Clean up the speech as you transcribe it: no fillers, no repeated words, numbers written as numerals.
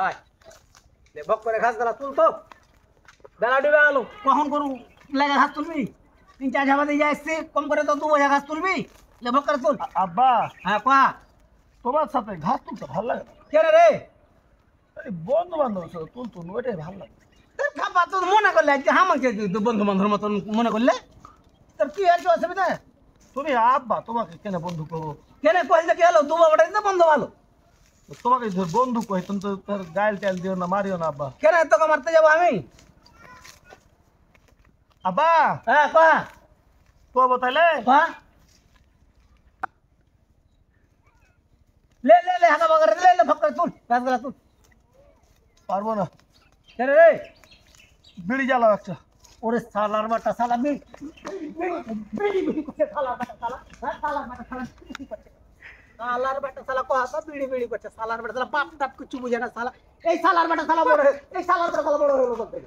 আয় লে বক করে ঘাস দালা তুল তো বেলা ডুবে গেল কখন করু লাগে ঘাস তুলবি 3-4 ঝাবা দিয়ে যাইছে কম করে তো 2 বোঝা ঘাস তুলবি লে বক করে তুল আব্বা হ্যাঁ কোয়া তোমার সাথে ঘাস তুলতে ভালো লাগে না। কে রে এই বন্ধু বান্ধব সাথে তুলতুন ওইটাই ভালো লাগে। তোর খাপা তো মনে করলে আজকে হামাকে বন্ধু বান্ধবের মতন মনে করলে তোর কি আছে অসুবিধা তুমি আব্বা তোমাকে কেন বন্ধু করবো? কেন কইলে কি হলো দুবা বড় দিতে বন্ধ ভালো তোমাকে ধর বন্ধু কই তুমি তো তার গাইল টাইল দিও না, মারিও না আব্বা। কেন তোকে মারতে যাবো আমি আব্বা হ্যাঁ কোয়া কবো তাইলে? কোয়া ले ले ले हाका बगर ले ले फक्कर तुल गास गला तुल পারবো না, কেন রে বিড়ি জ্বালাও একটা। ওরে সালার বাটা সালা বিড়ি বিড়ি করতে সালার বাটা সালা হ্যাঁ সালার বাটা সালা কি করতে সালার বাটা সালা কথা বিড়ি বিড়ি করতে সালার বাটা সালা বাপ টাপ কিছু বুঝে না সালা এই সালার বাটা সালা বড় এই সালার বাটা সালা বড় হলো বলতে